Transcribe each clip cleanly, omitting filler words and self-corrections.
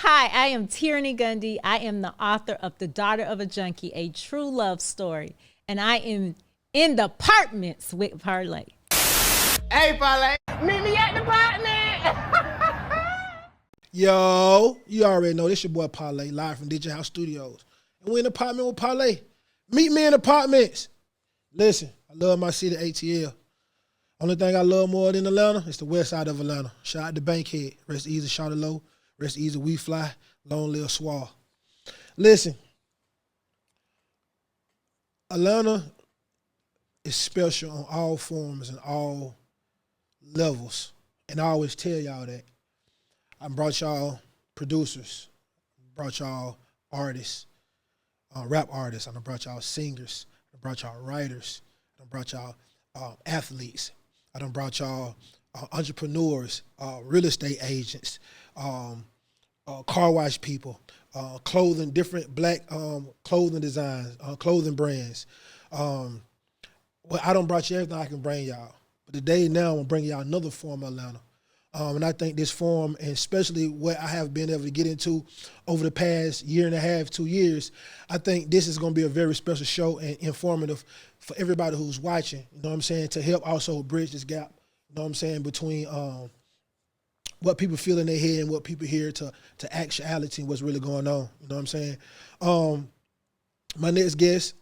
Hi, I am Tierney Gundy. I am the author of The Daughter of a Junkie, a true love story. And I am in the Partments with Parlay. Hey, Parlay. Meet me at the apartment. Yo, you already know this your boy Parlay, live from Digital House Studios. And we're in the apartment with Parlay. Meet me in apartments. Listen, I love my city, ATL. Only thing I love more than Atlanta is the west side of Atlanta. Shout out to Bankhead. Rest easy, shout it low. Rest easy, we fly. Long live Swall. Listen, Atlanta is special on all forms and all levels. And I always tell y'all that. I brought y'all producers, brought y'all artists, rap artists. I brought y'all singers. I brought y'all writers. I brought y'all athletes. I done brought y'all entrepreneurs, real estate agents, car wash people, clothing, different black clothing designs, clothing brands. Well, I done brought you everything I can bring y'all. But today now I'm gonna bring y'all another form of Atlanta. And I think this forum, and especially what I have been able to get into over the past year and a half, 2 years, I think this is going to be a very special show and informative for everybody who's watching, you know what I'm saying, to help also bridge this gap, you know what I'm saying, between what people feel in their head and what people hear to actuality and what's really going on, you know what I'm saying. My next guest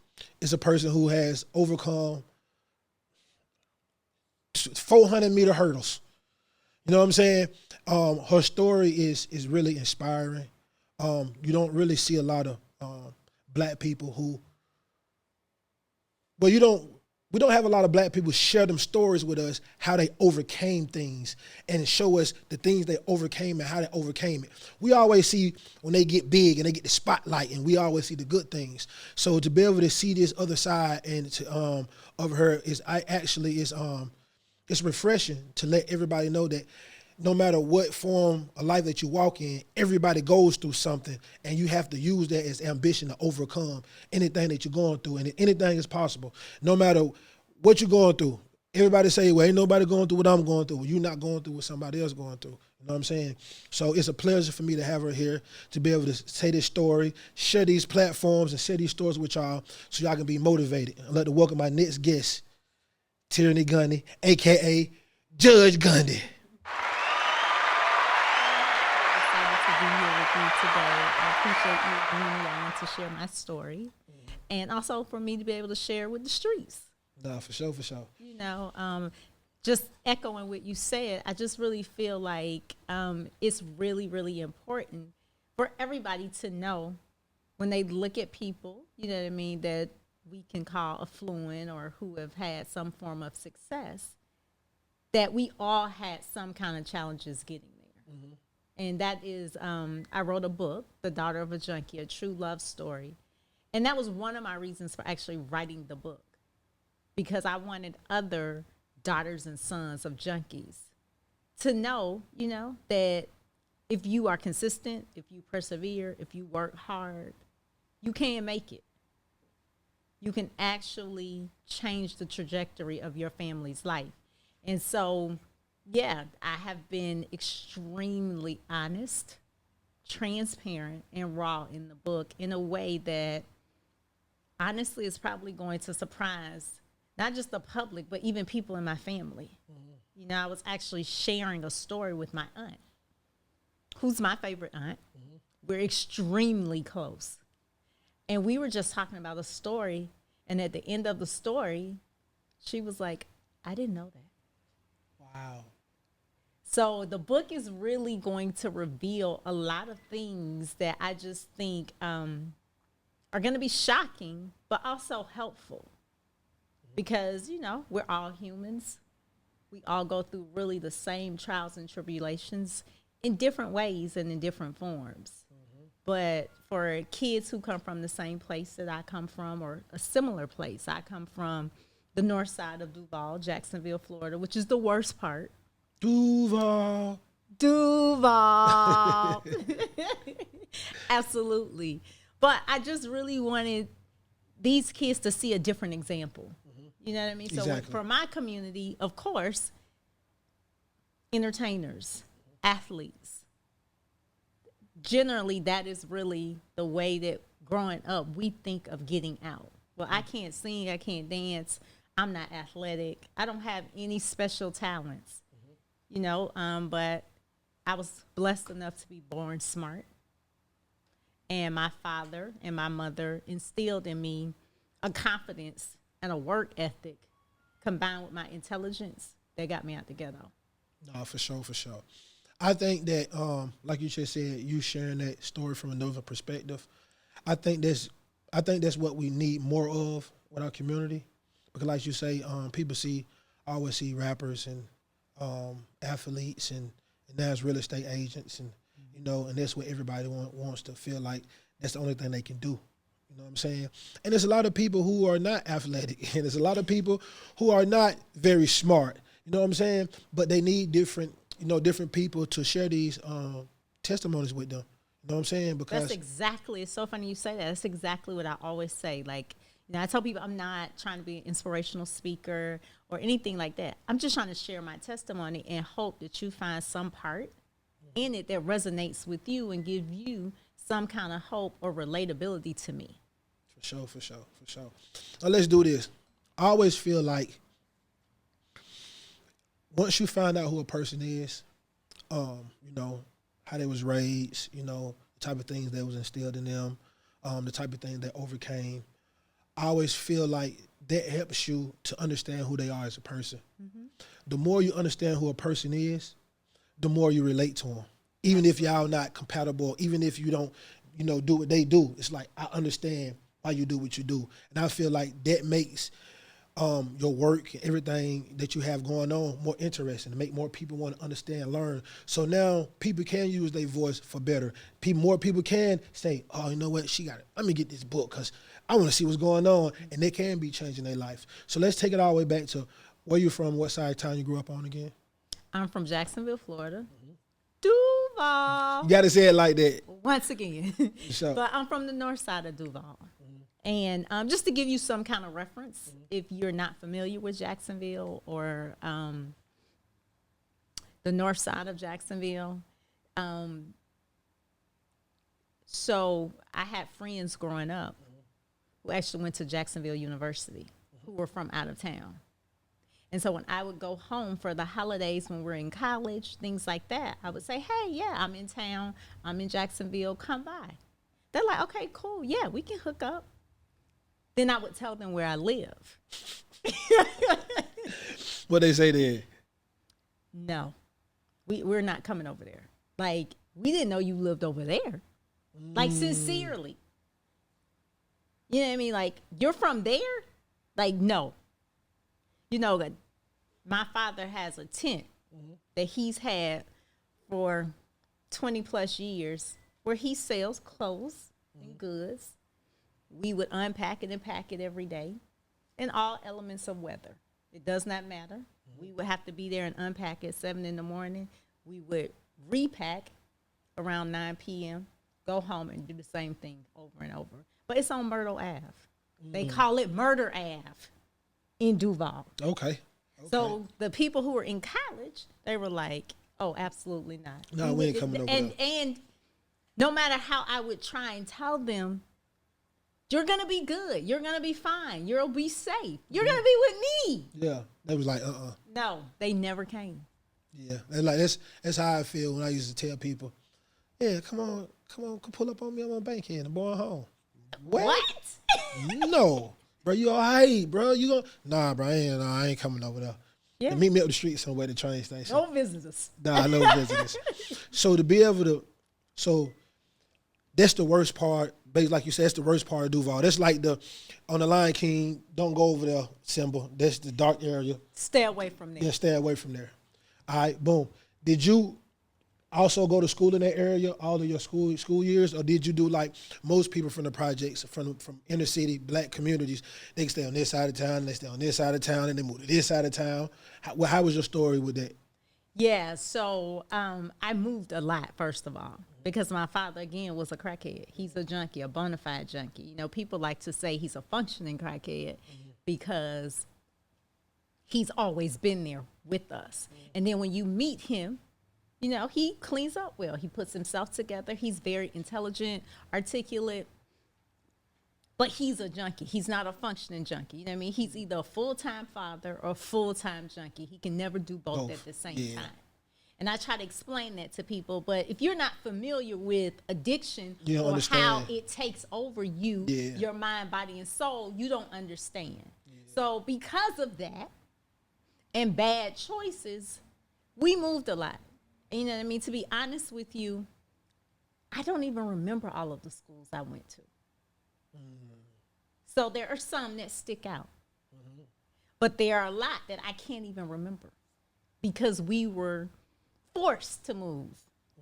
is a person who has overcome 400-meter hurdles. You know what I'm saying? Her story is really inspiring. You don't really see a lot of black people who, well, we don't have a lot of black people share them stories with us, how they overcame things and show us the things they overcame and how they overcame it. We always see when they get big and they get the spotlight, and we always see the good things. So to be able to see this other side and to, of her it's refreshing to let everybody know that no matter what form of life that you walk in, everybody goes through something, and you have to use that as ambition to overcome anything that you're going through, and anything is possible. No matter what you're going through, everybody say, well, ain't nobody going through what I'm going through. You're not going through what somebody else going through. You know what I'm saying? So it's a pleasure for me to have her here to be able to say this story, share these platforms, and share these stories with y'all so y'all can be motivated. I'd like to welcome my next guest, Tierney Gundy, a.k.a. Judge Gundy. Excited to be here with you today. I appreciate you bringing me on to share my story, and also for me to be able to share with the streets. Nah, for sure, for sure. You know, just echoing what you said, I just really feel like it's really, really important for everybody to know when they look at people, you know what I mean, that we can call affluent or who have had some form of success, that we all had some kind of challenges getting there. Mm-hmm. And that is, I wrote a book, The Daughter of a Junkie, a true love story. And that was one of my reasons for actually writing the book, because I wanted other daughters and sons of junkies to know, you know, that if you are consistent, if you persevere, if you work hard, you can make it. You can actually change the trajectory of your family's life. And so, yeah, I have been extremely honest, transparent, and raw in the book in a way that honestly is probably going to surprise not just the public, but even people in my family. Mm-hmm. You know, I was actually sharing a story with my aunt, who's my favorite aunt. Mm-hmm. We're extremely close. And we were just talking about a story, and at the end of the story, she was like, I didn't know that. Wow. So the book is really going to reveal a lot of things that I just think are going to be shocking, but also helpful. Because, you know, we're all humans. We all go through really the same trials and tribulations in different ways and in different forms. But for kids who come from the same place that I come from, or a similar place, I come from the north side of Duval, Jacksonville, Florida, which is the worst part. Duval. Absolutely. But I just really wanted these kids to see a different example. Mm-hmm. You know what I mean? Exactly. So for my community, of course, entertainers, athletes, generally that is really the way that growing up we think of getting out. Well, I can't sing, I can't dance, I'm not athletic, I don't have any special talents, but I was blessed enough to be born smart. And my father and my mother instilled in me a confidence and a work ethic combined with my intelligence that got me out the ghetto. No, for sure, for sure. I think that, like you just said, you sharing that story from another perspective. I think that's what we need more of with our community, because, like you say, people always see rappers and athletes, and now it's real estate agents, and and that's what everybody wants to feel like that's the only thing they can do. You know what I'm saying? And there's a lot of people who are not athletic, and there's a lot of people who are not very smart. You know what I'm saying? But they need different people to share these testimonies with them. You know what I'm saying? Because it's so funny you say that. That's exactly what I always say. Like, I tell people I'm not trying to be an inspirational speaker or anything like that. I'm just trying to share my testimony and hope that you find some part in it that resonates with you and give you some kind of hope or relatability to me. For sure. Now let's do this. I always feel like once you find out who a person is, how they was raised, the type of things that was instilled in them, the type of things that overcame, I always feel like that helps you to understand who they are as a person. Mm-hmm. The more you understand who a person is, the more you relate to them. Even if y'all not compatible, even if you don't, do what they do, it's like, I understand why you do what you do. And I feel like that makes your work and everything that you have going on more interesting, to make more people want to understand, learn. So now people can use their voice for better. More people can say, oh, you know what, she got it. Let me get this book because I want to see what's going on. And they can be changing their life. So let's take it all the way back to where you from, what side of town you grew up on again? I'm from Jacksonville, Florida. Mm-hmm. Duval. You got to say it like that. Once again. Sure. But I'm from the north side of Duval. And just to give you some kind of reference, if you're not familiar with Jacksonville or the north side of Jacksonville, so I had friends growing up who actually went to Jacksonville University who were from out of town. And so when I would go home for the holidays when we're in college, things like that, I would say, hey, yeah, I'm in town. I'm in Jacksonville. Come by. They're like, okay, cool. Yeah, we can hook up. Then I would tell them where I live. What they say there? No, we're not coming over there. Like, we didn't know you lived over there. Like, sincerely. You know what I mean? Like, you're from there? Like, no. That my father has a tent that he's had for 20 plus years where he sells clothes and goods. We would unpack it and pack it every day in all elements of weather. It does not matter. We would have to be there and unpack at 7 in the morning. We would repack around 9 p.m., go home and do the same thing over and over. But it's on Myrtle Ave. They call it Murder Ave in Duval. Okay. So the people who were in college, they were like, oh, absolutely not. No, we ain't coming over there. And no matter how I would try and tell them, you're going to be good. You're going to be fine. You'll be safe. You're going to be with me. Yeah. They was like, No, they never came. Yeah. They're like, that's how I feel when I used to tell people, yeah, come on, come pull up on me. I'm on Bankhead. I'm going home. What? No. Bro, you all right, bro? You go? Nah, bro, I ain't coming over there. Yeah. Meet me up the street somewhere, the train station. No visitors. Nah, no visitors. So to be able to, that's the worst part. Like you said, that's the worst part of Duval. That's like on the Lion King, don't go over there symbol. That's the dark area. Stay away from there. Yeah, stay away from there. All right, boom. Did you also go to school in that area all of your school years, or did you do like most people from the projects, from inner city black communities? They can stay on this side of town, they stay on this side of town, and they move to this side of town. How was your story with that? Yeah, so I moved a lot, first of all, because my father, again, was a crackhead. He's a junkie, a bona fide junkie. People like to say he's a functioning crackhead because he's always been there with us. And then when you meet him, You know, he cleans up well. He puts himself together. He's very intelligent, articulate. But he's a junkie. He's not a functioning junkie. You know what I mean? He's either a full-time father or a full-time junkie. He can never do both at the same time. And I try to explain that to people. But if you're not familiar with addiction or understand how it takes over you, your mind, body, and soul, you don't understand. So because of that and bad choices, we moved a lot. And you know what I mean? To be honest with you, I don't even remember all of the schools I went to. So there are some that stick out. But there are a lot that I can't even remember because we were forced to move,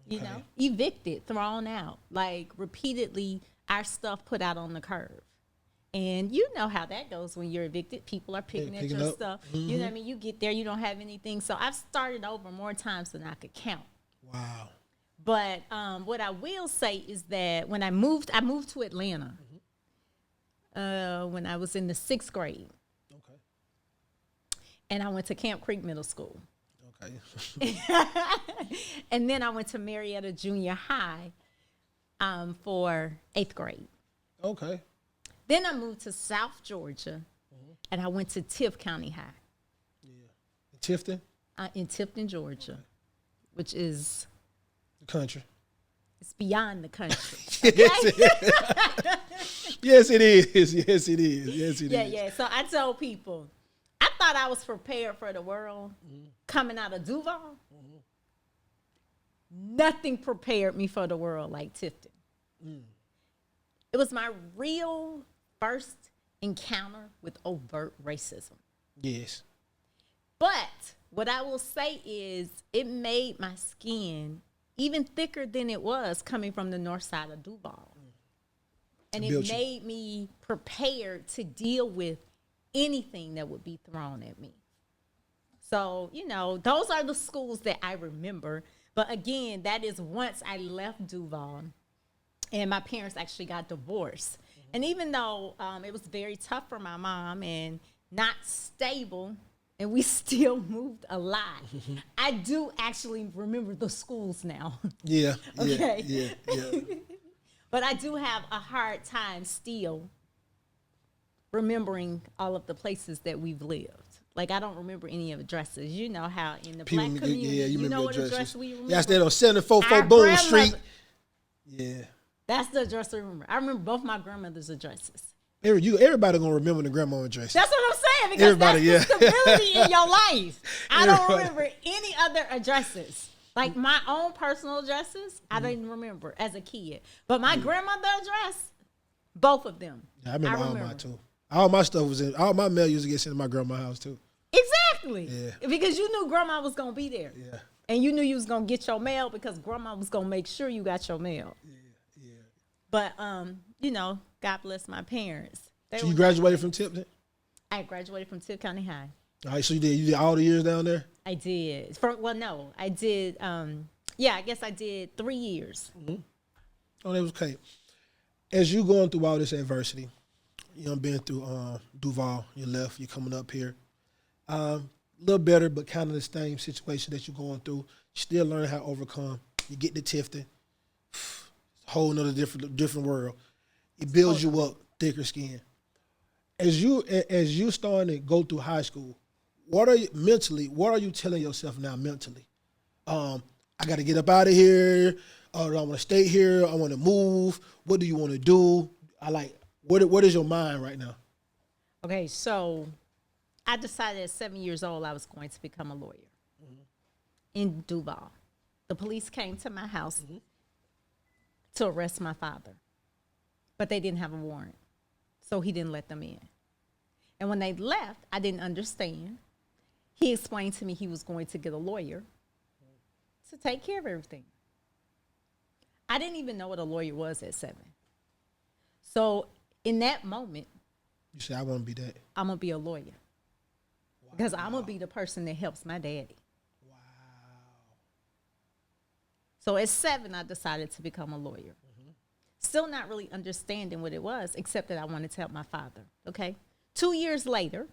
you know, evicted, thrown out, like repeatedly our stuff put out on the curb. And you know how that goes when you're evicted. People are picking at your stuff. You know what I mean? You get there, you don't have anything. So I've started over more times than I could count. Wow. But what I will say is that when I moved to Atlanta when I was in the 6th grade. Okay. And I went to Camp Creek Middle School. Okay. And then I went to Marietta Junior High for 8th grade. Okay. Then I moved to South Georgia, and I went to Tift County High. Yeah. Tifton? In Tifton, Georgia, which is... The country. It's beyond the country. Yes, it is. Yes, it is. Yes, it is. Yeah. So I told people, I thought I was prepared for the world coming out of Duval. Nothing prepared me for the world like Tifton. It was my real first encounter with overt racism. Yes. But what I will say is it made my skin even thicker than it was coming from the north side of Duval. And it made me prepared to deal with anything that would be thrown at me. So, you know, those are the schools that I remember. But again, that is once I left Duval and my parents actually got divorced. And even though it was very tough for my mom and not stable, and we still moved a lot, I do actually remember the schools now. Yeah. Okay. Yeah. But I do have a hard time still remembering all of the places that we've lived. Like, I don't remember any of addresses. You know how in the black community, you know what address we remember? Yeah, I stayed on 744 Boone Street. Yeah. That's the address I remember. I remember both my grandmother's addresses. Everybody gonna remember the grandma address. That's what I'm saying, because that's the stability in your life. I don't remember any other addresses. Like my own personal addresses, I didn't remember as a kid. But my grandmother's address, both of them. Yeah, I remember all mine too. All my stuff was in, all my mail used to get sent to my grandma's house too. Exactly. Yeah. Because you knew grandma was going to be there. Yeah. And you knew you was going to get your mail because grandma was going to make sure you got your mail. Yeah. But, you know, God bless my parents. So you graduated from Tipton? I graduated from Tift County High. All right, so you did all the years down there? I did. I did, I guess I did 3 years. Mm-hmm. Oh, that was okay. As you going through all this adversity, you know, being through Duval, you left, you're coming up here. A little better, but kind of the same situation that you're going through. You still learning how to overcome. You get to Tifton, whole nother different world. It builds you up, thicker skin. As you starting to go through high school, what are you telling yourself now mentally? I got to get up out of here. I want to stay here. I want to move. What do you want to do? What is your mind right now? Okay, so I decided at 7 years old I was going to become a lawyer in Duval. The police came to my house to arrest my father, but they didn't have a warrant, so he didn't let them in. And when they left, I didn't understand. He explained to me he was going to get a lawyer to take care of everything. I didn't even know what a lawyer was at 7. So in that moment, you said, I want to be that. I'm going to be a lawyer. Wow. Because I'm going to be the person that helps my daddy. Wow. So at 7, I decided to become a lawyer. Still not really understanding what it was, except that I wanted to help my father, okay? 2 years later,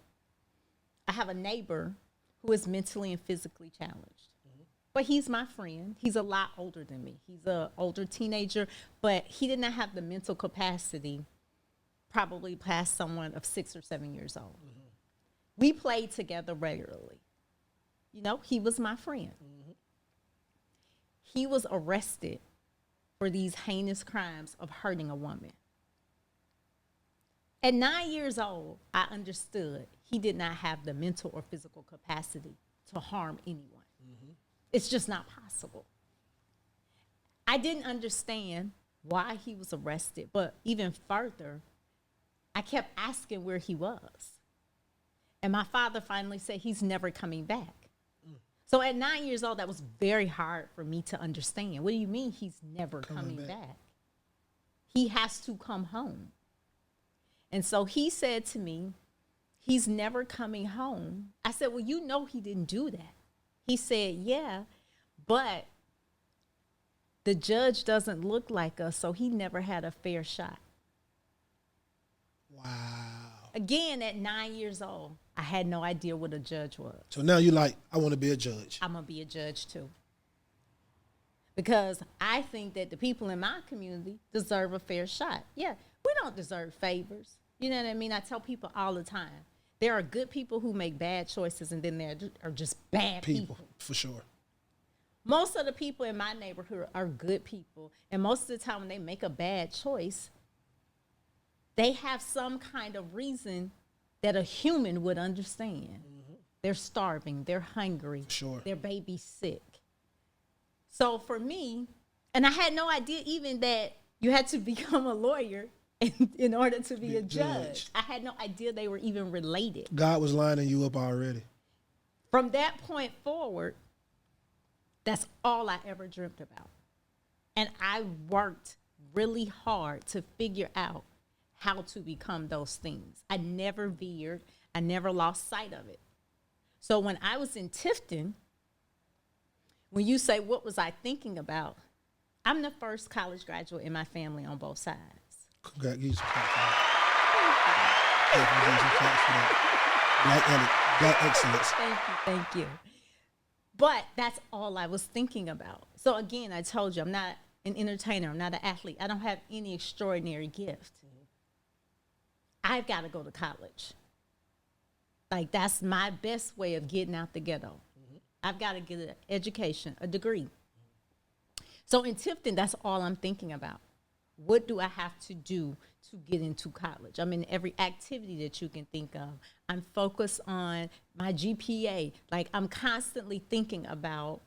I have a neighbor who is mentally and physically challenged. But he's my friend. He's a lot older than me. He's an older teenager, but he did not have the mental capacity probably past someone of 6 or 7 years old. Mm-hmm. We played together regularly. You know, he was my friend. Mm-hmm. He was arrested for these heinous crimes of hurting a woman. At 9 years old, I understood he did not have the mental or physical capacity to harm anyone. Mm-hmm. It's just not possible. I didn't understand why he was arrested, but even further, I kept asking where he was. And my father finally said he's never coming back. So at 9 years old, that was very hard for me to understand. What do you mean he's never coming back? He has to come home. And so he said to me, he's never coming home. I said, well, you know he didn't do that. He said, yeah, but the judge doesn't look like us, so he never had a fair shot. Wow. Again, at 9 years old, I had no idea what a judge was. So now you're like, I want to be a judge. I'm going to be a judge too. Because I think that the people in my community deserve a fair shot. Yeah, we don't deserve favors. You know what I mean? I tell people all the time, there are good people who make bad choices, and then there are just bad people. For sure. Most of the people in my neighborhood are good people. And most of the time when they make a bad choice, they have some kind of reason that a human would understand. Mm-hmm. They're starving, they're hungry, sure. Their baby's sick. So for me, and I had no idea even that you had to become a lawyer in order to be a judge. I had no idea they were even related. God was lining you up already. From that point forward, that's all I ever dreamt about. And I worked really hard to figure out how to become those things. I never veered. I never lost sight of it. So when I was in Tifton, when you say, what was I thinking about? I'm the first college graduate in my family on both sides. Congratulations. Black excellence. Thank you. But that's all I was thinking about. So again, I told you, I'm not an entertainer. I'm not an athlete. I don't have any extraordinary gift. I've got to go to college. Like, that's my best way of getting out the ghetto. Mm-hmm. I've got to get an education, a degree. Mm-hmm. So in Tifton, that's all I'm thinking about. What do I have to do to get into college? I'm in every activity that you can think of. I'm focused on my GPA. Like, I'm constantly thinking about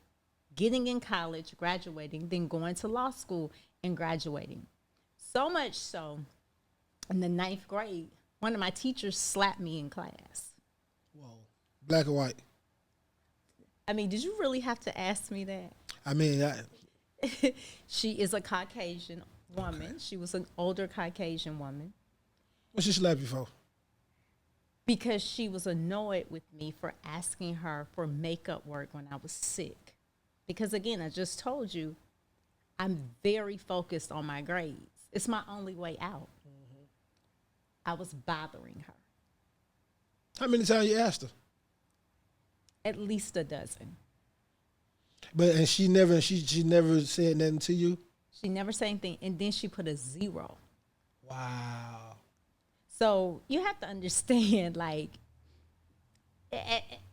getting in college, graduating, then going to law school and graduating. So much so, in the 9th grade, one of my teachers slapped me in class. Whoa. Black or white? I mean, did you really have to ask me that? I mean, she is a Caucasian woman. Okay. She was an older Caucasian woman. What she slap you for? Because she was annoyed with me for asking her for makeup work when I was sick. Because again, I just told you, I'm very focused on my grades. It's my only way out. Mm-hmm. I was bothering her. How many times you asked her? At least a dozen. But and she never said nothing to you? She never said anything, and then she put a 0. Wow. So you have to understand, like,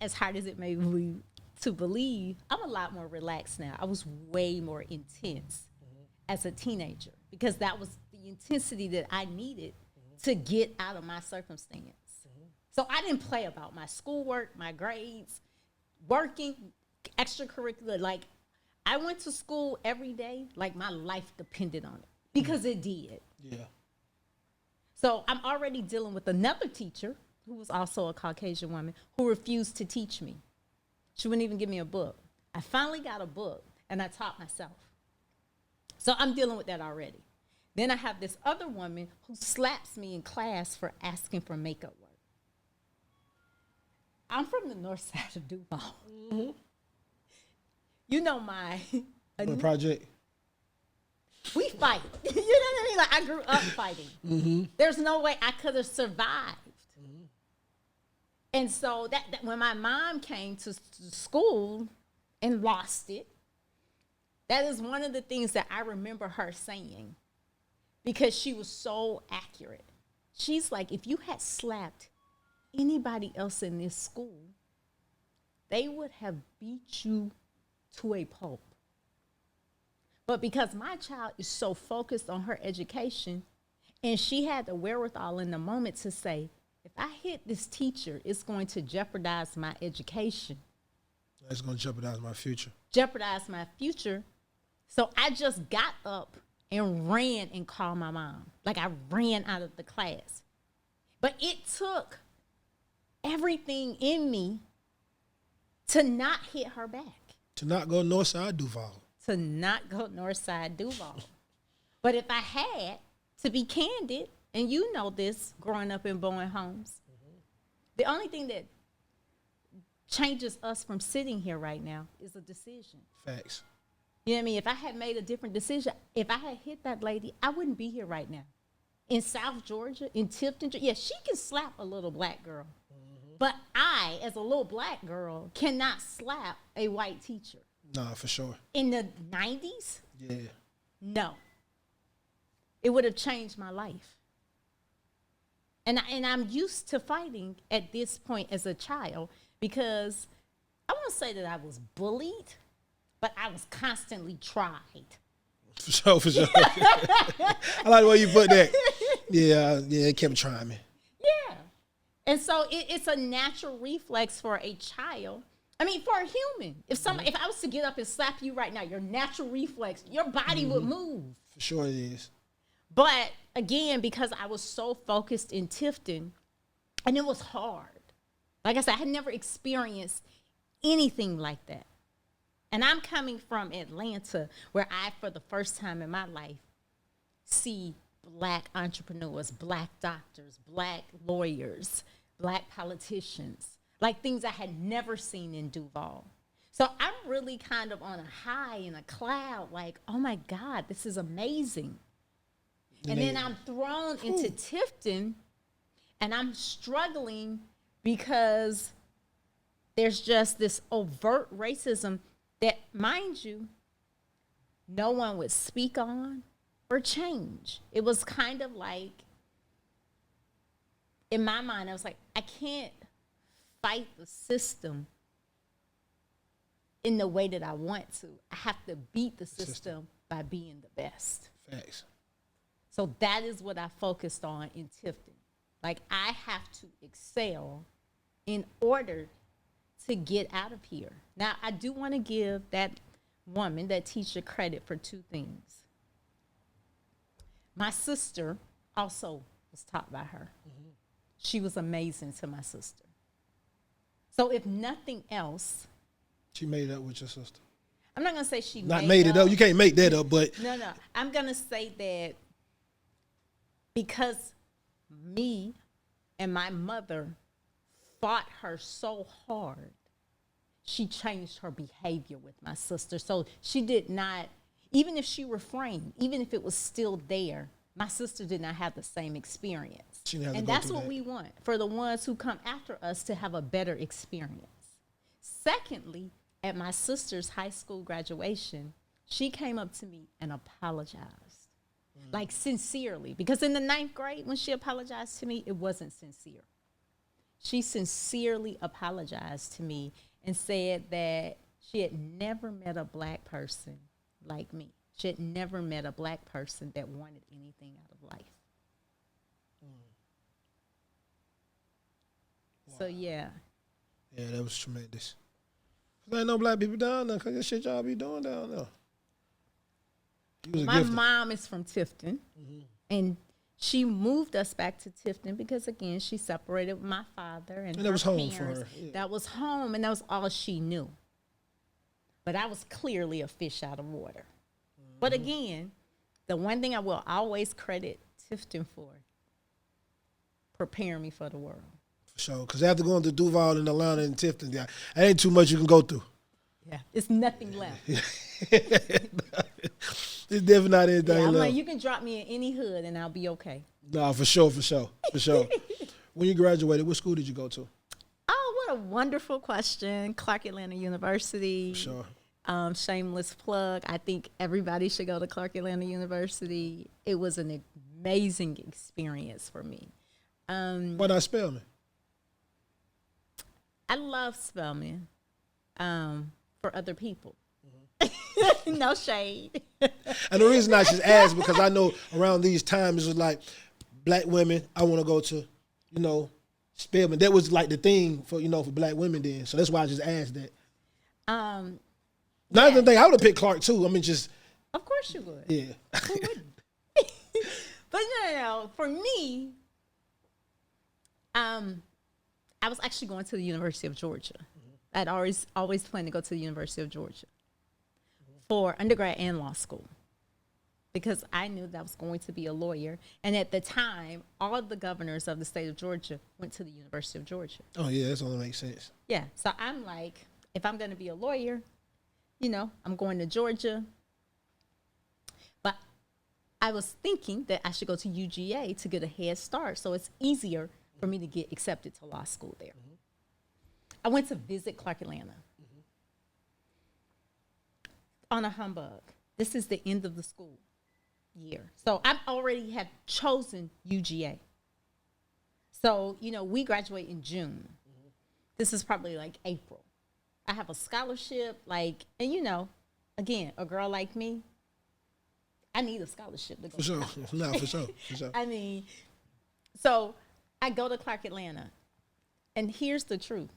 as hard as it may be to believe, I'm a lot more relaxed now. I was way more intense as a teenager because that was the intensity that I needed to get out of my circumstance. So I didn't play about my schoolwork, my grades, working, extracurricular. Like, I went to school every day like my life depended on it because it did. Yeah. So I'm already dealing with another teacher who was also a Caucasian woman who refused to teach me. She wouldn't even give me a book. I finally got a book, and I taught myself. So I'm dealing with that already. Then I have this other woman who slaps me in class for asking for makeup work. I'm from the north side of Duval. Mm-hmm. You know my project. We fight. You know what I mean? Like, I grew up fighting. Mm-hmm. There's no way I could have survived. And so that when my mom came to school, and lost it. That is one of the things that I remember her saying because she was so accurate. She's like, if you had slapped anybody else in this school, they would have beat you to a pulp. But because my child is so focused on her education, and she had the wherewithal in the moment to say, if I hit this teacher, it's going to jeopardize my education. It's going to jeopardize my future. Jeopardize my future. So I just got up and ran and called my mom. Like I ran out of the class. But it took everything in me to not hit her back. To not go Northside Duval. To not go Northside Duval. But if I had, to be candid, and you know this growing up in Bowen homes, the only thing that changes us from sitting here right now is a decision. Facts. You know what I mean? If I had made a different decision, if I had hit that lady, I wouldn't be here right now. In South Georgia, in Tifton, yeah, she can slap a little black girl. But I, as a little black girl, cannot slap a white teacher. Nah, for sure. In the 90s? Yeah. No. It would have changed my life. And I'm used to fighting at this point as a child because I won't say that I was bullied, but I was constantly tried. For sure, for sure. I like the way you put that. Yeah, it kept trying me. Yeah. And so it's a natural reflex for a child. I mean, for a human. If I was to get up and slap you right now, your natural reflex, your body would move. For sure it is. But again, because I was so focused in Tifton, and it was hard. Like I said, I had never experienced anything like that. And I'm coming from Atlanta, where I, for the first time in my life, see black entrepreneurs, black doctors, black lawyers, black politicians, like things I had never seen in Duval. So I'm really kind of on a high in a cloud, like, oh my God, this is amazing. And then I'm thrown into Tifton, and I'm struggling because there's just this overt racism that, mind you, no one would speak on or change. It was kind of like, in my mind, I was like, I can't fight the system in the way that I want to. I have to beat the system by being the best. Facts. So that is what I focused on in Tifton. Like, I have to excel in order to get out of here. Now, I do want to give that woman, that teacher, credit for two things. My sister also was taught by her. She was amazing to my sister. So if nothing else. She made it up with your sister. I'm not going to say she Not made it up. You can't make that up, but. No. I'm going to say that because me and my mother fought her so hard, she changed her behavior with my sister. So she did not, even if she refrained, even if it was still there, my sister did not have the same experience. And that's what we want, for the ones who come after us to have a better experience. Secondly, at my sister's high school graduation, she came up to me and apologized. Like, sincerely. Because in the 9th grade, when she apologized to me, it wasn't sincere. She sincerely apologized to me and said that she had never met a black person like me. She had never met a black person that wanted anything out of life. Wow. So, yeah. Yeah, that was tremendous. There ain't no black people down there because that shit y'all be doing down there. My mom is from Tifton, and she moved us back to Tifton because, again, she separated with my father and that was home parents. for her. Yeah. That was home, and that was all she knew. But I was clearly a fish out of water. But again, the one thing I will always credit Tifton for, preparing me for the world. For sure, because after going to Duval and Atlanta and Tifton, yeah, there ain't too much you can go through. Yeah, it's nothing left. It's definitely not anything I'm left. like, you can drop me in any hood and I'll be okay. No, for sure. When you graduated, what school did you go to? Oh, what a wonderful question. Clark Atlanta University. Sure. Shameless plug. I think everybody should go to Clark Atlanta University. It was an amazing experience for me. Why not Spelman? I love Spelman for other people. Mm-hmm. No shade. And the reason I just asked because I know around these times it was like black women. I want to go to, Spelman. That was like the thing for for black women then. So that's why I just asked that. Not even think I would have picked Clark too. I mean, just of course you would. Yeah. Who wouldn't? But no. For me, I was actually going to the University of Georgia. I'd always planned to go to the University of Georgia for undergrad and law school because I knew that I was going to be a lawyer. And at the time, all of the governors of the state of Georgia went to the University of Georgia. Oh, yeah, that's only makes sense. Yeah. So I'm like, if I'm going to be a lawyer, I'm going to Georgia. But I was thinking that I should go to UGA to get a head start. So it's easier for me to get accepted to law school there. Mm-hmm. I went to visit Clark Atlanta on a humbug. This is the end of the school year. So I already have chosen UGA. So, we graduate in June. Mm-hmm. This is probably like April. I have a scholarship, and again, a girl like me, I need a scholarship to go. For sure. No, for sure. I mean, so I go to Clark Atlanta, and here's the truth.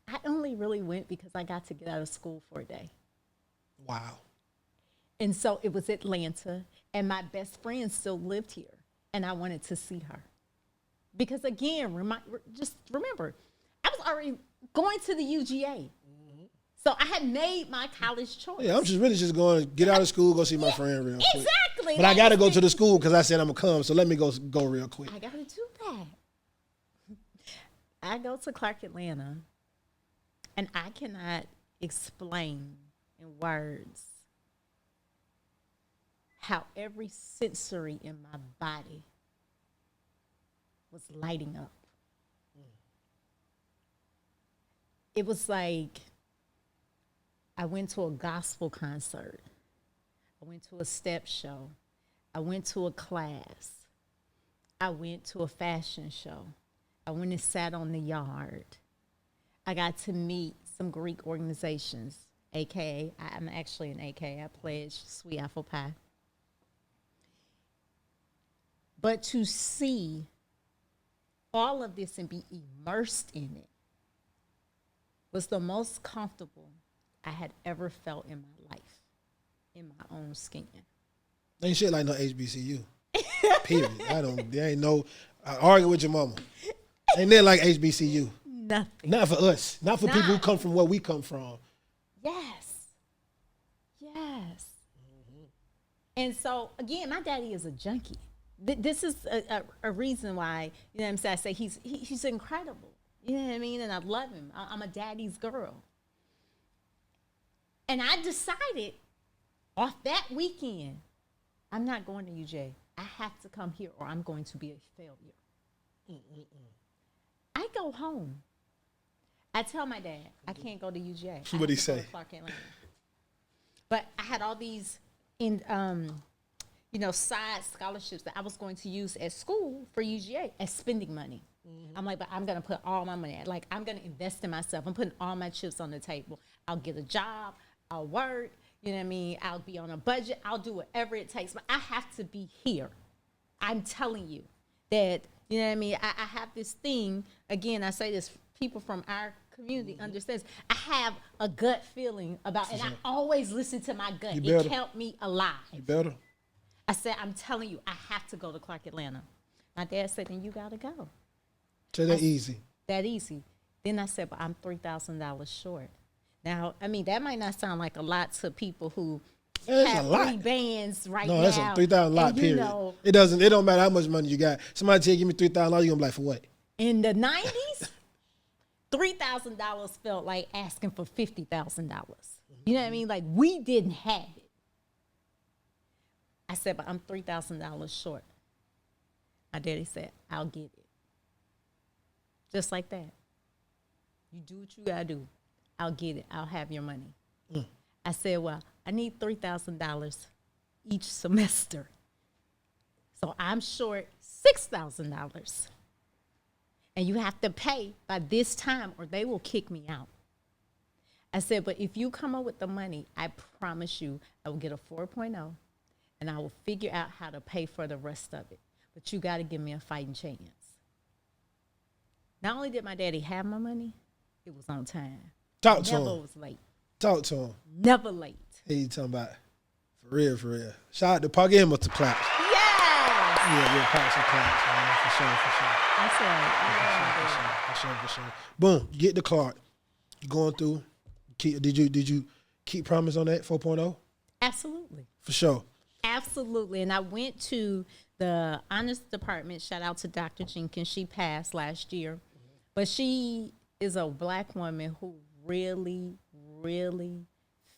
I only really went because I got to get out of school for a day. Wow. And so it was Atlanta, and my best friend still lived here, and I wanted to see her. Because again, just remember, I was already going to the UGA. Mm-hmm. So I had made my college choice. Yeah, I'm just going to get out of school, go see my friend real quick. Exactly. But I got to go to the school because I said I'm going to come, so let me go real quick. I got to do that. I go to Clark Atlanta, and I cannot explain in words how every sensory in my body was lighting up. It was like I went to a gospel concert. I went to a step show. I went to a class. I went to a fashion show. I went and sat on the yard. I got to meet some Greek organizations, AKA, I'm actually an AKA, I pledged sweet apple pie. But to see all of this and be immersed in it was the most comfortable I had ever felt in my life, in my own skin. Ain't shit like no HBCU. Period. I argue with your mama. Ain't that like HBCU? Nothing. Not for us. Not for people who come from where we come from. Yes. Mm-hmm. And so, again, my daddy is a junkie. This is a reason why, I say he's incredible. You know what I mean? And I love him. I'm a daddy's girl. And I decided off that weekend, I'm not going to UJ. I have to come here or I'm going to be a failure. I go home. I tell my dad, I can't go to UJ. What'd he say? Clark Atlanta. But I had all these side scholarships that I was going to use at school for UGA as spending money. Mm-hmm. I'm like, but I'm going to put all my money, I'm going to invest in myself. I'm putting all my chips on the table. I'll get a job. I'll work. You know what I mean? I'll be on a budget. I'll do whatever it takes. But I have to be here. I'm telling you that, you know what I mean? I have this thing, again, I say this, people from our community understands. I have a gut feeling about, and I always listen to my gut. It kept me alive. You better. I said, I'm telling you, I have to go to Clark Atlanta. My dad said, then you got to go. So that easy. That easy. Then I said, but I'm $3,000 short. Now, I mean, that might not sound like a lot to people who have 3 bands right now. No, that's a $3,000 lot, period. It don't matter how much money you got. Somebody tell you, give me $3,000, you're going to be like, for what? In the 90s, $3,000 felt like asking for $50,000. You know what I mean? Like, we didn't have it. I said, but I'm $3,000 short. My daddy said, I'll get it. Just like that. You do what you gotta do. I'll get it. I'll have your money. I said, well, I need $3,000 each semester. So I'm short $6,000. And you have to pay by this time or they will kick me out. I said, but if you come up with the money, I promise you I will get a 4.0 and I will figure out how to pay for the rest of it. But you got to give me a fighting chance. Not only did my daddy have my money, it was on time. Talk to Never him. was late. Talk to him. Never late. Hey, you talking about for real, for real. Shout out to Paul. Give him a clap. Yes! Yeah, claps and claps, man. For sure, for sure. That's right. For sure. Boom, you get the card. You going through. Did you keep promise on that 4.0? Absolutely. For sure. Absolutely. And I went to the honors department. Shout out to Dr. Jenkins. She passed last year. But she is a black woman who really, really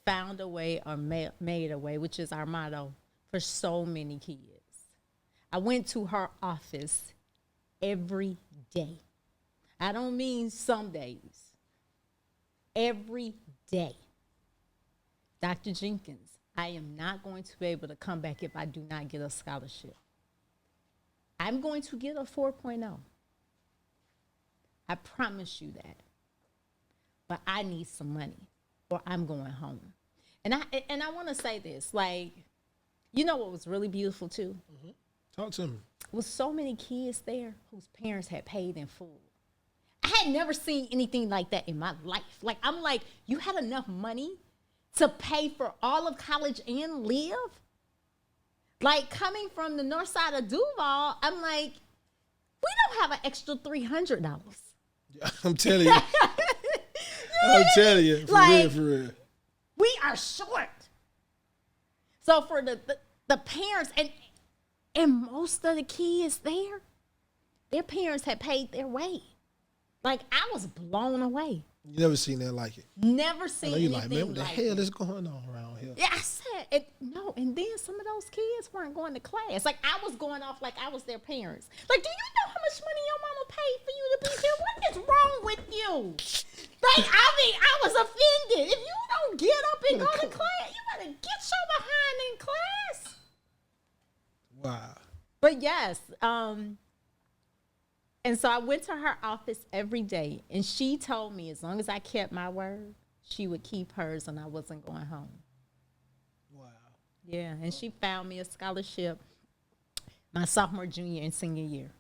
found a way or made a way, which is our motto for so many kids. I went to her office every day. I don't mean some days. Every day. Dr. Jenkins, I am not going to be able to come back if I do not get a scholarship. I'm going to get a 4.0. I promise you that. But I need some money or I'm going home. And I want to say this, like, you know what was really beautiful too? Mm-hmm. Talk to me. Was so many kids there whose parents had paid in full. I had never seen anything like that in my life. Like, I'm like, you had enough money to pay for all of college and live? Like, coming from the north side of Duval, I'm like, we don't have an extra $300. I'm telling you. I'm telling you. For real, for real. We are short. So for the parents, and most of the kids there, their parents had paid their way. Like, I was blown away. You never seen that like it. Never seen anything like, man, what the hell it. is going on around here? Yeah, I said, no, and then some of those kids weren't going to class. Like, I was going off like I was their parents. Like, do you know how much money your mama paid for you to be here? What is wrong with you? Like, I mean, I was offended. If you don't get up and go to class, you better get your behind in class. Wow. But yes, and so I went to her office every day, and she told me as long as I kept my word, she would keep hers, and I wasn't going home. Wow. Yeah, and she found me a scholarship my sophomore, junior, and senior year.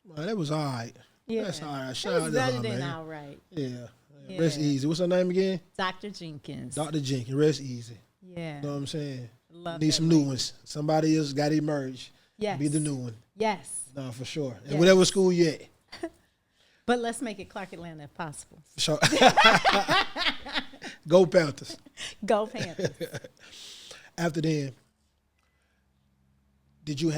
Well, that was all right. Yeah, that's all right. Shout that out was to better her, than man. all right. Yeah. Yeah. Rest easy. What's her name again? Dr. Jenkins. Dr. Jenkins. Rest easy. Yeah. You know what I'm saying? Love Need that some lady. new ones. Somebody else got to emerge. Yes. Be the new one. Yes. No, for sure. And Yes. whatever school you at. But let's make it Clark Atlanta if possible. For sure. Go Panthers. Go Panthers. After then, did you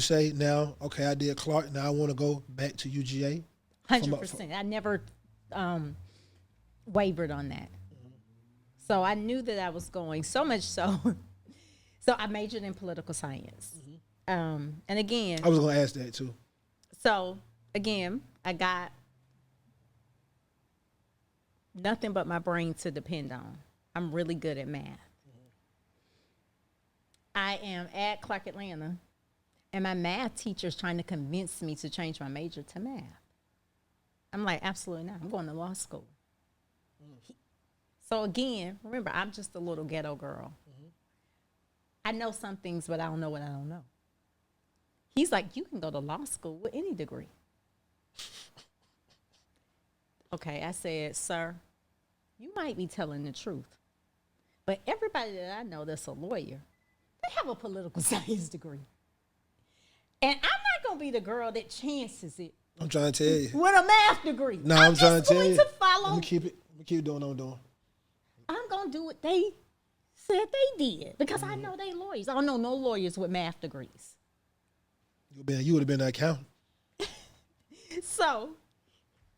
say now, okay, I did Clark, now I want to go back to UGA? 100%. I never wavered on that. So I knew that I was going, so much so. So I majored in political science. And again, I was going to ask that too. so again, I got nothing but my brain to depend on. I'm really good at math. I am at Clark Atlanta, and my math teacher is trying to convince me to change my major to math. I'm like, absolutely not. I'm going to law school. So again, remember, I'm just a little ghetto girl. I know some things, but I don't know what I don't know. He's like, you can go to law school with any degree. Okay, I said, sir, you might be telling the truth. But everybody that I know that's a lawyer, they have a political science degree. And I'm not going to be the girl that chances it I'm trying to tell you. with a math degree. No, I'm trying to tell you. To follow. Let me keep doing what I'm doing. I'm going to do what they said they did because I know they lawyers. I don't know no lawyers with math degrees. You would have been an accountant. So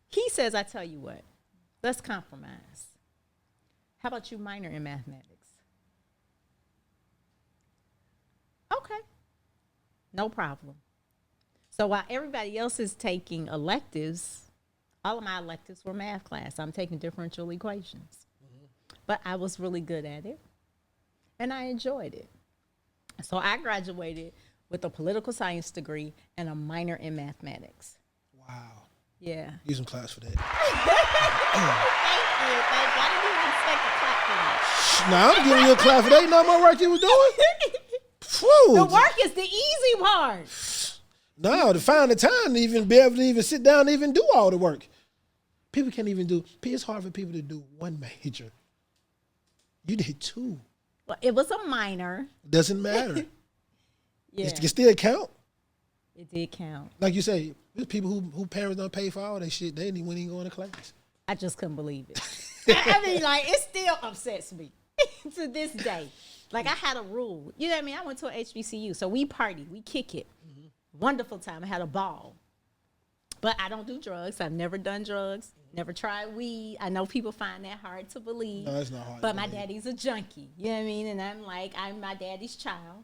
he says, I tell you what, let's compromise. How about you minor in mathematics? Okay, no problem. So while everybody else is taking electives, all of my electives were math class. I'm taking differential equations. But I was really good at it, and I enjoyed it. So I graduated with a political science degree and a minor in mathematics. Wow. Yeah. Use some class for that. Thank you. I didn't even expect a clap for that. Nah, I'm giving you a class for that. You know how much work you was doing? Phew. The work is the easy part. No, to find the time to even be able to even sit down and even do all the work. People can't even do, it's hard for people to do one major. You did two. Well, it was a minor. Doesn't matter. Yeah. It can still count. It did count. Like you say, there's people who parents don't pay for all that shit. They didn't even go to class. I just couldn't believe it. I mean, like, it still upsets me to this day. Like, I had a rule. You know what I mean? I went to an HBCU, so we party, we kick it. Wonderful time. I had a ball. But I don't do drugs. I've never done drugs, never tried weed. I know people find that hard to believe. No, it's not hard. But my daddy's a junkie. You know what I mean? And I'm like, I'm my daddy's child.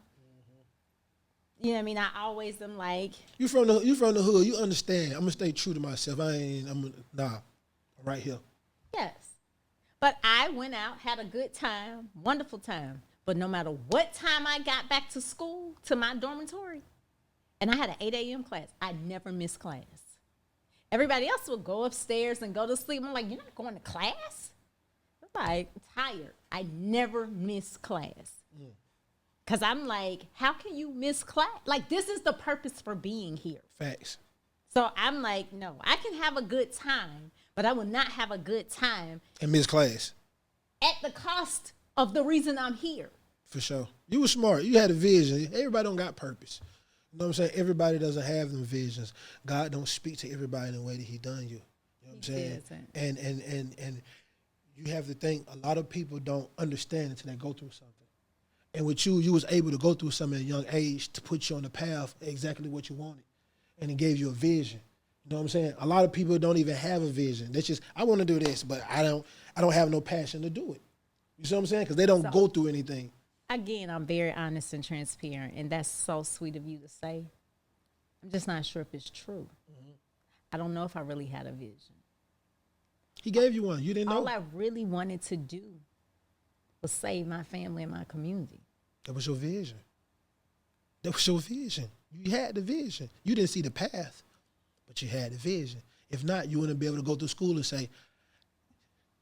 You know what I mean? I always am like, You from the hood. You understand. I'm gonna stay true to myself. I'm right here. yes. But I went out, had a good time, wonderful time. But no matter what time I got back to school, to my dormitory, and I had an 8 a.m. class, I never missed class. Everybody else would go upstairs and go to sleep. I'm like, you're not going to class? I'm like, tired. I never missed class. Because I'm like, how can you miss class? Like, this is the purpose for being here. Facts. So I'm like, no, I can have a good time, but I will not have a good time And miss class. at the cost of the reason I'm here. For sure. You were smart. You had a vision. Everybody don't got purpose. You know what I'm saying? Everybody doesn't have them visions. God don't speak to everybody in the way that he done you. You know what I'm saying? And you have to think a lot of people don't understand until they go through something. And with you was able to go through something at a young age to put you on the path exactly what you wanted. And it gave you a vision. You know what I'm saying? A lot of people don't even have a vision. They just, I want to do this, but I don't have no passion to do it. You see what I'm saying? Because they don't go through anything. Again, I'm very honest and transparent, and that's so sweet of you to say. I'm just not sure if it's true. I don't know if I really had a vision. He gave you one. You didn't know? All I really wanted to do was save my family and my community. That was your vision. That was your vision. You had the vision. You didn't see the path, but you had the vision. If not, you wouldn't be able to go through school and say,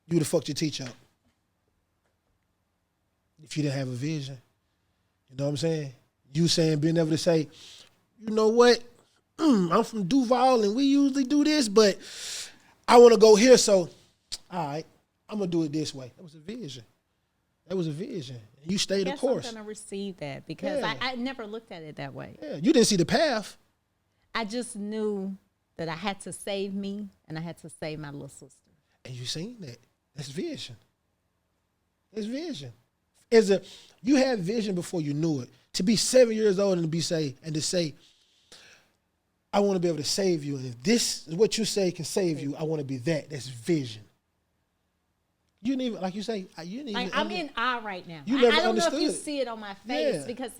you would have fucked your teacher up. If you didn't have a vision. You know what I'm saying? You saying, being able to say, you know what? I'm from Duval and we usually do this, but I want to go here, so all right, I'm going to do it this way. That was a vision. That was a vision. You stayed the course. I'm going to receive that because I never looked at it that way. Yeah, you didn't see the path. I just knew that I had to save me and I had to save my little sister. And you seen that. That's vision. That's vision. You had vision before you knew it. To be 7 years old and to say, I want to be able to save you. And if this is what you say can save you, I want to be that. That's vision. You didn't even, like you say, you didn't even. I'm in awe right now. You never I don't understood. know if you see it on my face Yeah. because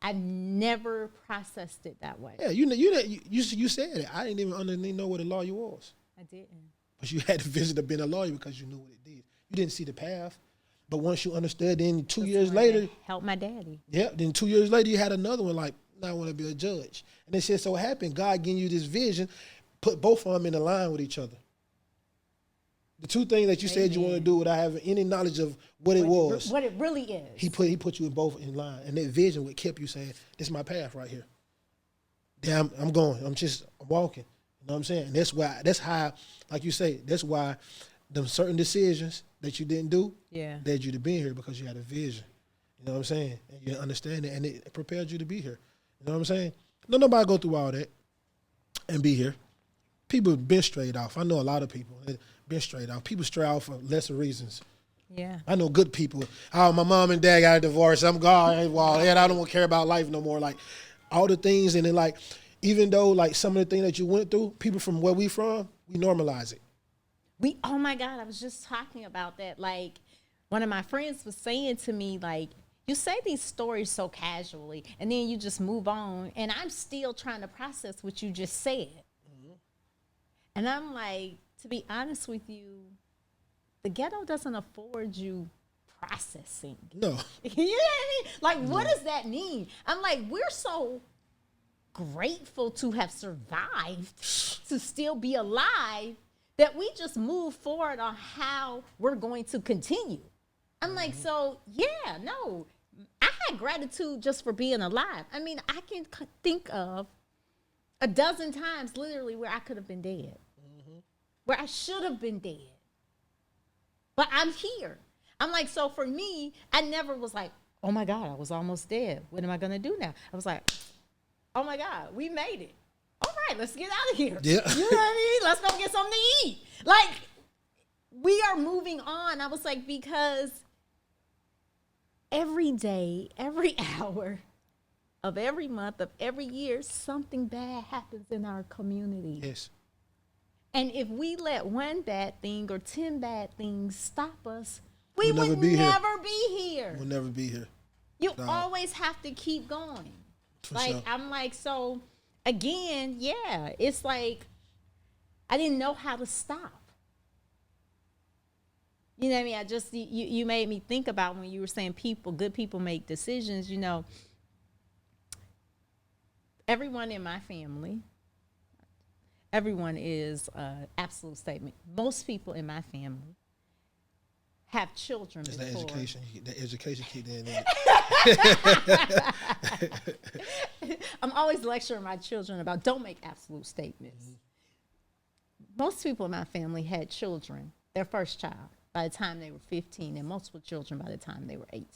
I never processed it that way. Yeah, you said it. I didn't even know what a lawyer was. I didn't. But you had the vision of being a lawyer because you knew what it did. You didn't see the path. But once you understood, then 2 years later. Help my daddy. Yeah, then 2 years later, you had another one like, now I want to be a judge. And it said, so what happened? God giving you this vision, put both of them in a line with each other. The two things that you said you want to do without having any knowledge of what it was. What it really is. He put you in both in line. And that vision what kept you saying, this is my path right here. Yeah, I'm going. I'm walking. You know what I'm saying? And that's how, like you say, that's why them certain decisions that you didn't do led you to being here because you had a vision. You know what I'm saying? And you understand it, and it prepared you to be here. You know what I'm saying? No, nobody go through all that and be here. People have been straight off. I know a lot of people that been straight off. People stray off for lesser reasons. Yeah. I know good people. Oh, my mom and dad got a divorce. I'm gone. I don't care about life no more. Like all the things, and then like even though like some of the things that you went through, people from where we from, we normalize it. Oh my God, I was just talking about that. Like one of my friends was saying to me, like, you say these stories so casually and then you just move on. And I'm still trying to process what you just said. Mm-hmm. And I'm like, to be honest with you, the ghetto doesn't afford you processing. No. You know what I mean? Like, what does that mean? I'm like, we're so grateful to have survived, to still be alive, that we just move forward on how we're going to continue. I'm like, so yeah, no, I had gratitude just for being alive. I mean, I can think of a dozen times literally where I could have been dead, where I should have been dead, but I'm here. I'm like, so for me, I never was like, oh my God, I was almost dead. What am I going to do now? I was like, oh my God, we made it. All right, let's get out of here. Yeah. You know what I mean? Let's go get something to eat. Like, we are moving on. I was like, because every day, every hour of every month of every year, something bad happens in our community. Yes. And if we let one bad thing or 10 bad things stop us, we We'll would never be here. We'll never be here. You always have to keep going. For Like, sure. I'm like, so again, yeah, it's like I didn't know how to stop. You know what I mean? I just, you made me think about when you were saying good people make decisions, you know. Everyone in my family, everyone is absolute statement. Most people in my family have children It's before. that education kicked in there. I'm always lecturing my children about don't make absolute statements. Most people in my family had children, their first child, by the time they were 15, and multiple children by the time they were 18.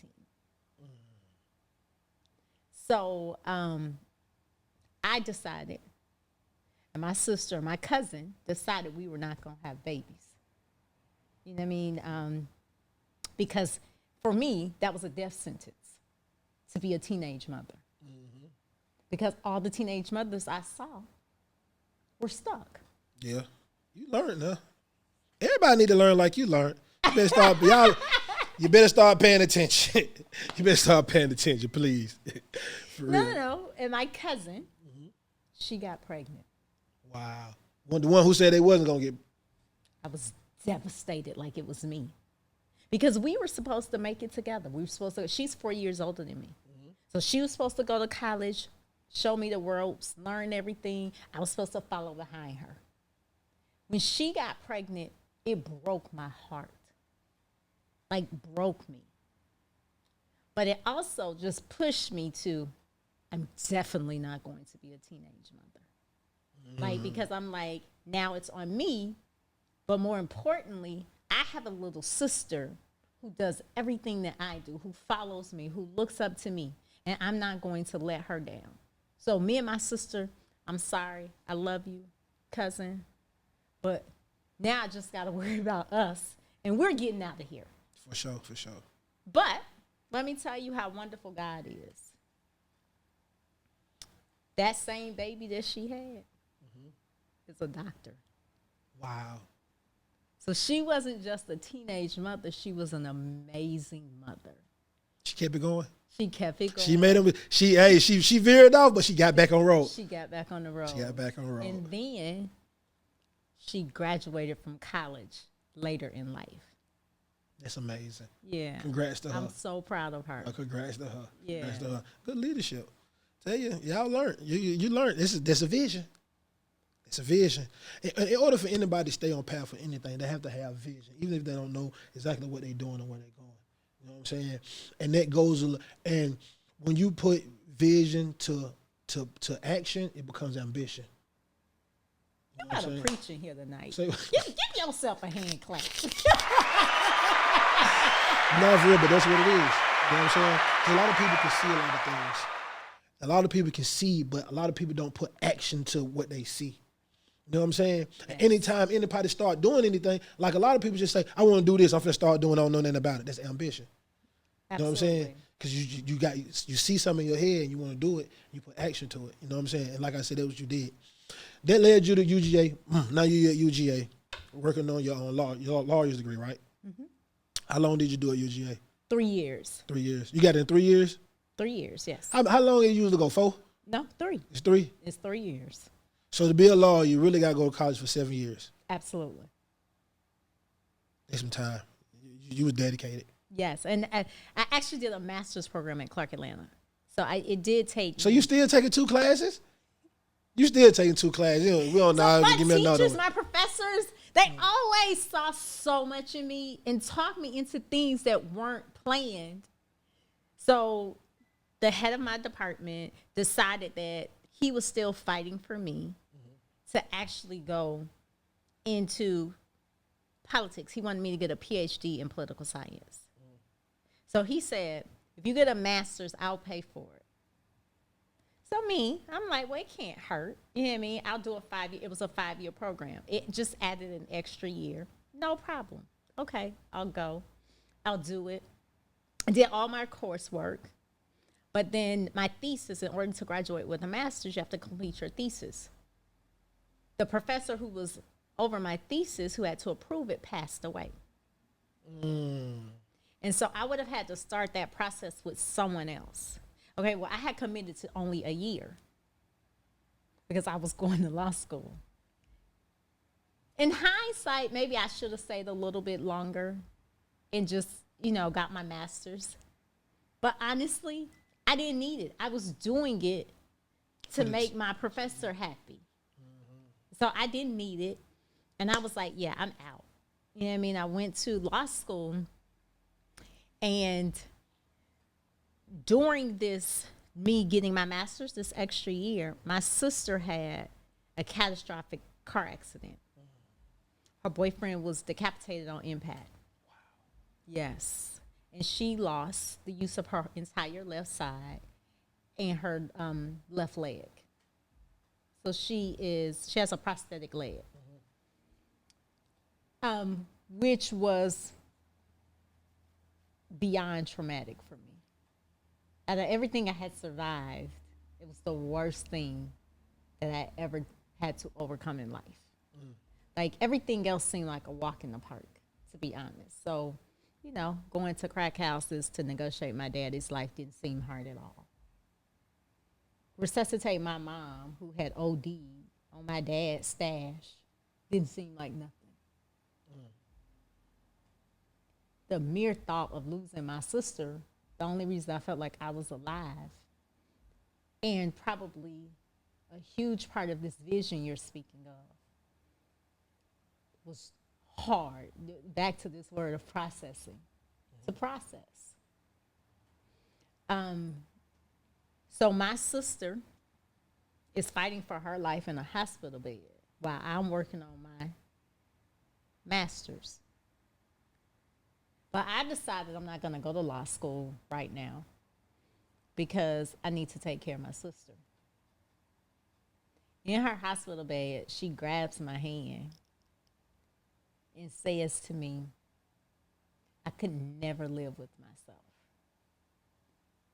So I decided, and my sister and my cousin decided we were not going to have babies. You know what I mean? Because for me, that was a death sentence to be a teenage mother. Because all the teenage mothers I saw were stuck. Yeah. You learned, huh? Everybody need to learn like you learned. You better start paying attention. You better start paying attention, please. For real. No. And my cousin, she got pregnant. Wow. The one who said they wasn't going to get. I was devastated like it was me. Because we were supposed to make it together. We were supposed to, she's 4 years older than me. So she was supposed to go to college, show me the ropes, learn everything. I was supposed to follow behind her. When she got pregnant, it broke my heart. Like, broke me. But it also just pushed me to, I'm definitely not going to be a teenage mother. Like, because I'm like, now it's on me. But more importantly, I have a little sister who does everything that I do, who follows me, who looks up to me. And I'm not going to let her down. So me and my sister, I'm sorry. I love you, cousin. But now I just got to worry about us. And we're getting out of here. For sure, for sure. But let me tell you how wonderful God is. That same baby that she had is a doctor. Wow. So she wasn't just a teenage mother. She was an amazing mother. She kept it going. She kept it going. She made him. She veered off, but she got back on road. She got back on the road. She got back on the road. And then she graduated from college later in life. That's amazing. Yeah. Congrats to her. I'm so proud of her. Congrats to her. Yeah. Congrats to her. Good leadership. Tell you, y'all learned. You learned. That's a vision. It's a vision. In order for anybody to stay on path for anything, they have to have vision, even if they don't know exactly what they're doing or where they're going. You know what I'm saying? And that goes. And when you put vision to action, it becomes ambition. You got a preaching here tonight. So, give yourself a hand clap. No, for real, but that's what it is. You know what I'm saying? 'Cause a lot of people can see a lot of things. A lot of people can see, but a lot of people don't put action to what they see. You know what I'm saying? Yes. Anytime anybody start doing anything, like a lot of people just say, I want to do this, I'm going to start doing it, I don't know nothing about it. That's ambition. Absolutely. You know what I'm saying? Because you see something in your head and you want to do it, you put action to it. You know what I'm saying? And like I said, that's what you did. That led you to UGA. Now you're at UGA, working on your lawyer's degree, right? Mm-hmm. How long did you do at UGA? 3 years. 3 years. You got it in 3 years? 3 years, yes. How long did you usually go? 4? No, 3. It's 3? It's 3 years. So to be a lawyer, you really got to go to college for 7 years. Absolutely. Take some time. You were dedicated. Yes, and I actually did a master's program at Clark Atlanta. So it did take. So you still taking 2 classes? You still taking 2 classes? We don't know. My Give me another teachers, one. my professors, they always saw so much in me and talked me into things that weren't planned. So the head of my department decided that he was still fighting for me to actually go into politics. He wanted me to get a PhD in political science. So he said, if you get a master's, I'll pay for it. So I'm like, well, it can't hurt. You know what I mean? I'll do a 5-year. It was a 5-year program. It just added an extra year. No problem. Okay, I'll go. I'll do it. I did all my coursework. But then my thesis, in order to graduate with a master's, you have to complete your thesis. The professor who was over my thesis, who had to approve it, passed away. And so I would have had to start that process with someone else. Okay, well, I had committed to only a year because I was going to law school. In hindsight, maybe I should have stayed a little bit longer and just, got my master's. But honestly, I didn't need it. I was doing it to make my professor happy. So I didn't need it. And I was like, yeah, I'm out. You know what I mean? I went to law school, and during me getting my master's this extra year, my sister had a catastrophic car accident. Her boyfriend was decapitated on impact. Wow. Yes. And she lost the use of her entire left side and her left leg. So she has a prosthetic leg. Which was beyond traumatic for me. Out of everything I had survived, it was the worst thing that I ever had to overcome in life. Like, everything else seemed like a walk in the park, to be honest. So, going to crack houses to negotiate my daddy's life didn't seem hard at all. Resuscitate my mom, who had OD'd on my dad's stash, didn't seem like nothing. The mere thought of losing my sister, the only reason I felt like I was alive, and probably a huge part of this vision you're speaking of, was hard. Back to this word of processing, to process. So my sister is fighting for her life in a hospital bed while I'm working on my master's. But I decided I'm not going to go to law school right now because I need to take care of my sister. In her hospital bed, she grabs my hand and says to me, I could never live with myself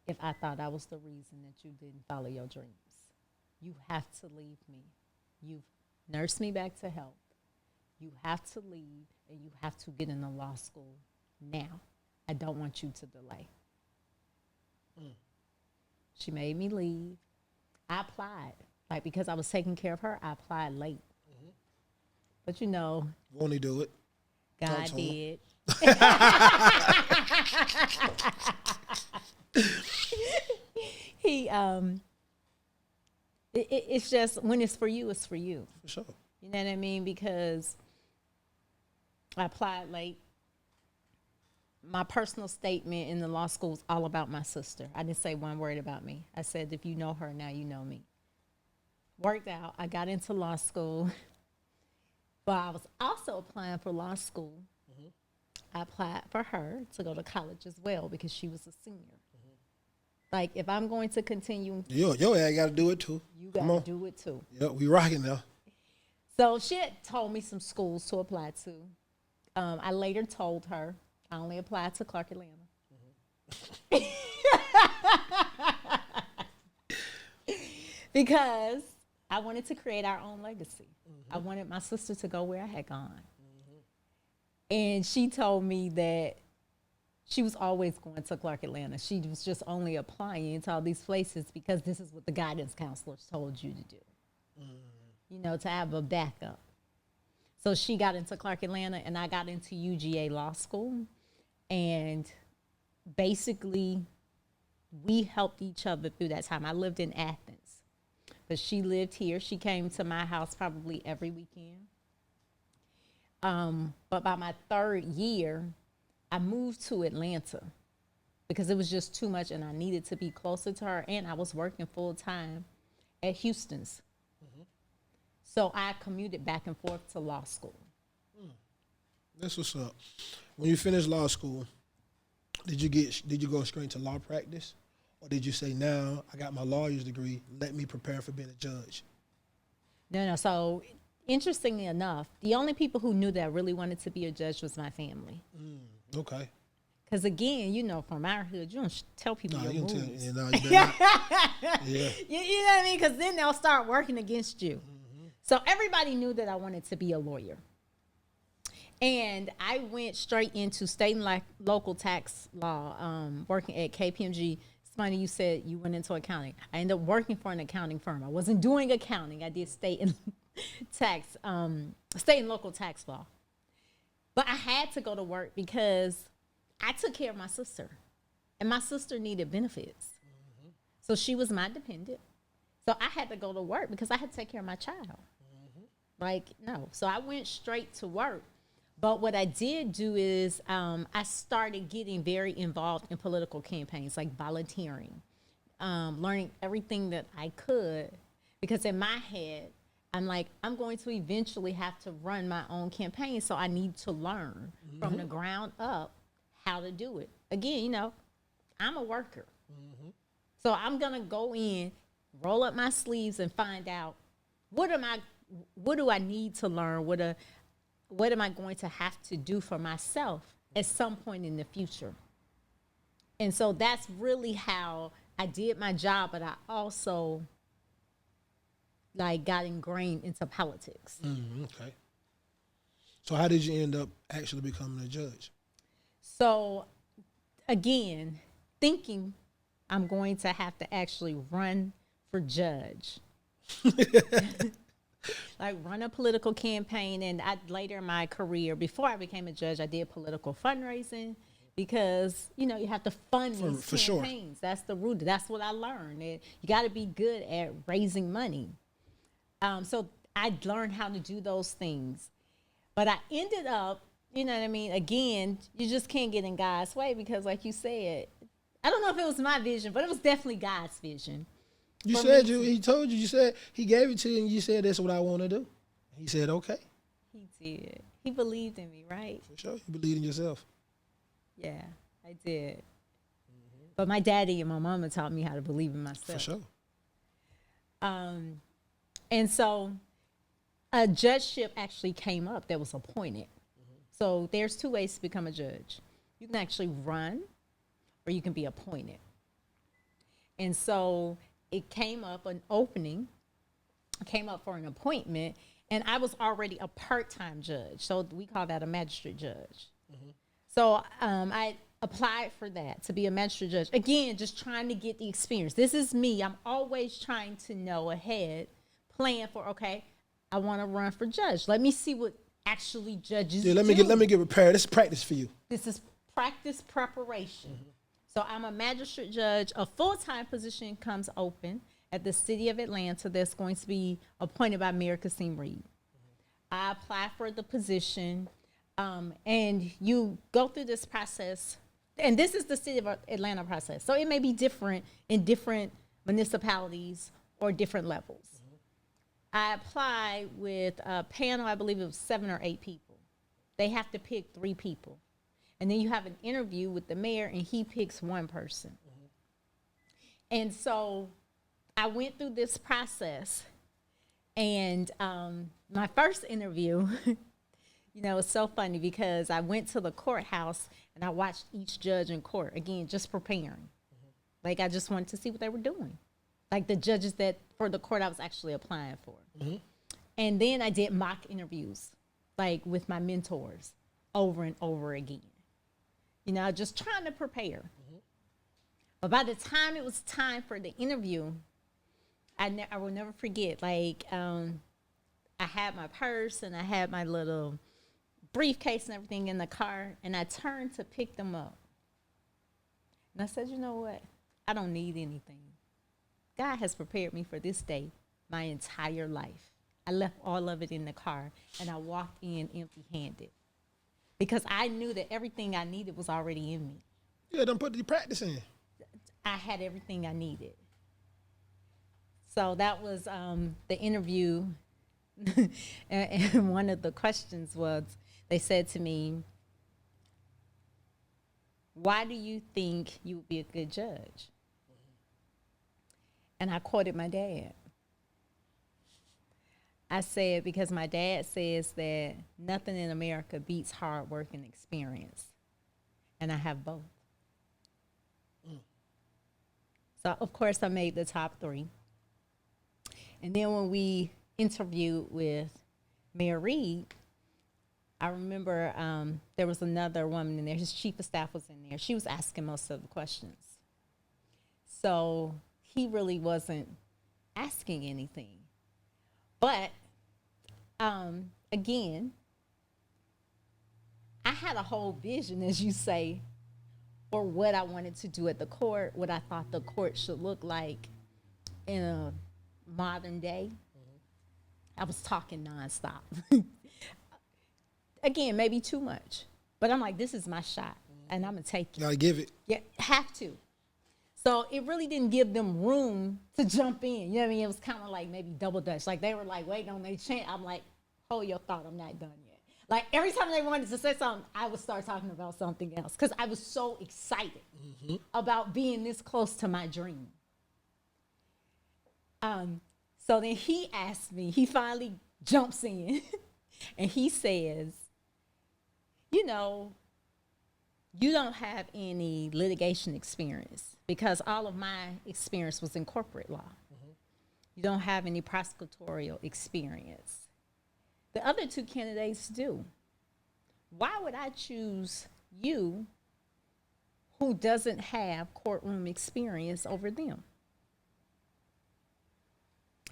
if I thought I was the reason that you didn't follow your dreams. You have to leave me. You've nursed me back to health. You have to leave, and you have to get into law school now. I don't want you to delay. She made me leave. I applied. Because I was taking care of her, I applied late. But Won't he do it? God did. It's just, when it's for you, it's for you. For sure. You know what I mean? Because I applied late. My personal statement in the law school was all about my sister. I didn't say one word about me. I said, if you know her, now you know me. Worked out. I got into law school. But I was also applying for law school. I applied for her to go to college as well because she was a senior. If I'm going to continue. Your ass got to do it too. You got to do it too. Yeah, we rocking now. So she had told me some schools to apply to. I later told her I only applied to Clark Atlanta. Because I wanted to create our own legacy. I wanted my sister to go where I had gone. And she told me that she was always going to Clark Atlanta. She was just only applying to all these places because this is what the guidance counselors told you to do. You to have a backup. So she got into Clark Atlanta and I got into UGA Law School. And basically, we helped each other through that time. I lived in Athens, but she lived here. She came to my house probably every weekend. But by my third year, I moved to Atlanta because it was just too much and I needed to be closer to her. And I was working full time at Houston's. So I commuted back and forth to law school. That's what's up. When you finished law school, did you go straight to law practice? Or did you say, now I got my lawyer's degree, let me prepare for being a judge? No. So interestingly enough, the only people who knew that I really wanted to be a judge was my family. Okay. Because again, from our hood, you don't tell people your moves. You better not. Yeah. You know what I mean? Because then they'll start working against you. So everybody knew that I wanted to be a lawyer. And I went straight into state and local tax law, working at KPMG. It's funny you said you went into accounting. I ended up working for an accounting firm. I wasn't doing accounting. I did state and local tax law. But I had to go to work because I took care of my sister. And my sister needed benefits. So she was my dependent. So I had to go to work because I had to take care of my child. So I went straight to work. But what I did do is I started getting very involved in political campaigns, like volunteering, learning everything that I could. Because in my head, I'm like, I'm going to eventually have to run my own campaign. So I need to learn from the ground up how to do it. Again, I'm a worker. So I'm going to go in, roll up my sleeves and find out what do I need to learn? What am I going to have to do for myself at some point in the future? And so that's really how I did my job, but I also got ingrained into politics. Okay. So how did you end up actually becoming a judge? So again, thinking I'm going to have to actually run for judge. Run a political campaign. And later in my career, before I became a judge, I did political fundraising because, you have to fund these for campaigns. Sure. That's the root. That's what I learned. And you got to be good at raising money. So I learned how to do those things. But I ended up, again, you just can't get in God's way because, like you said, I don't know if it was my vision, but it was definitely God's vision. You said he told you, you said he gave it to you and you said that's what I want to do. He said, okay. He did. He believed in me, right? For sure. You believed in yourself. Yeah, I did. But my daddy and my mama taught me how to believe in myself. For sure. And so a judgeship actually came up that was appointed. So there's two ways to become a judge. You can actually run or you can be appointed. And so it came up, an opening came up for an appointment, and I was already a part-time judge. So we call that a magistrate judge. So I applied for that to be a magistrate judge. Again, just trying to get the experience. This is me. I'm always trying to know ahead, plan for, okay, I want to run for judge. Let me see what actually judges do. Let me get prepared. This is practice for you. This is practice preparation. So I'm a magistrate judge. A full-time position comes open at the city of Atlanta that's going to be appointed by Mayor Kasim Reed. I apply for the position, and you go through this process. And this is the city of Atlanta process. So it may be different in different municipalities or different levels. I applied with a panel, I believe it was 7 or 8 people. They have to pick 3 people. And then you have an interview with the mayor, and he picks one person. And so I went through this process, and my first interview, it's so funny because I went to the courthouse, and I watched each judge in court, again, just preparing. I just wanted to see what they were doing. The judges that for the court I was actually applying for. And then I did mock interviews, with my mentors over and over again. Just trying to prepare. But by the time it was time for the interview, I will never forget, I had my purse and I had my little briefcase and everything in the car, and I turned to pick them up. And I said, you know what? I don't need anything. God has prepared me for this day my entire life. I left all of it in the car, and I walked in empty-handed because I knew that everything I needed was already in me. Yeah, don't put the practice in. I had everything I needed. So that was the interview. And one of the questions was, they said to me, why do you think you would be a good judge? And I quoted my dad. I said, because my dad says that nothing in America beats hard work and experience. And I have both. So, of course, I made the top 3. And then when we interviewed with Mayor Reed, I remember there was another woman in there. His chief of staff was in there. She was asking most of the questions. So he really wasn't asking anything. But, again, I had a whole vision, as you say, for what I wanted to do at the court, what I thought the court should look like in a modern day. I was talking nonstop. Again, maybe too much. But I'm like, this is my shot, and I'm going to take it. Gotta give it. Yeah, have to. So it really didn't give them room to jump in. You know what I mean? It was kind of like maybe double dutch. Like, they were like waiting on their chance. I'm like, hold your thought, I'm not done yet. Like, every time they wanted to say something, I would start talking about something else because I was so excited about being this close to my dream. So then he asked me, he finally jumps in, and he says, you know, you don't have any litigation experience because all of my experience was in corporate law. You don't have any prosecutorial experience. The other 2 candidates do. Why would I choose you who doesn't have courtroom experience over them?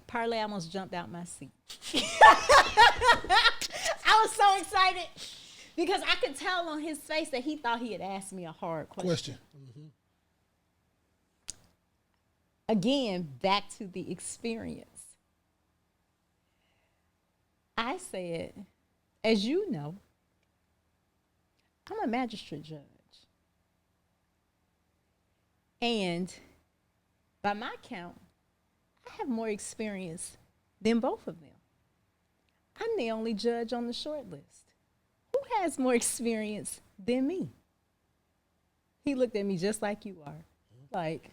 Parlay almost jumped out my seat. I was so excited because I could tell on his face that he thought he had asked me a hard question. Again, back to the experience. I said, as you know, I'm a magistrate judge. And by my count, I have more experience than both of them. I'm the only judge on the short list. Who has more experience than me? He looked at me just like you are. Like,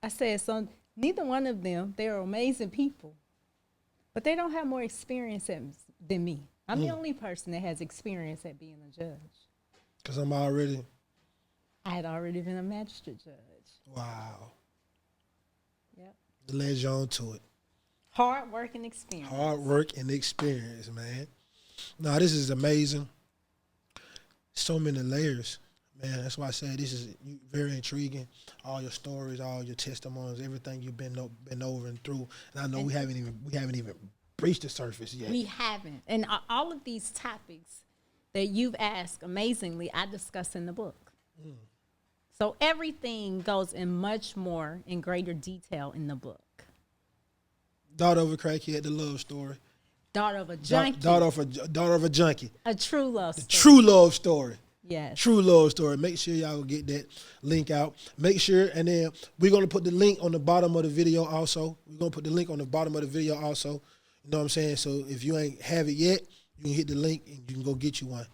I said, so neither one of them, they're amazing people, but they don't have more experience than me. I'm the only person that has experience at being a judge. Because I had already been a magistrate judge. Wow. Yep. The led you on to it. Hard work and experience. Hard work and experience, man. No, this is amazing. So many layers, man. That's why I say this is very intriguing. All your stories, all your testimonies, everything you've been over and through. And I know we haven't even breached the surface yet. We haven't. And all of these topics that you've asked amazingly, I discuss in the book. So everything goes in much more in greater detail in the book. Daughter of a crackhead, the love story. Daughter of a junkie. Daughter of a junkie. A true love story. True love story. Yes. True love story. Make sure y'all get that link out. Make sure, and then we're going to put the link on the bottom of the video also. We're going to put the link on the bottom of the video also. You know what I'm saying? So if you ain't have it yet, you can hit the link and you can go get you one.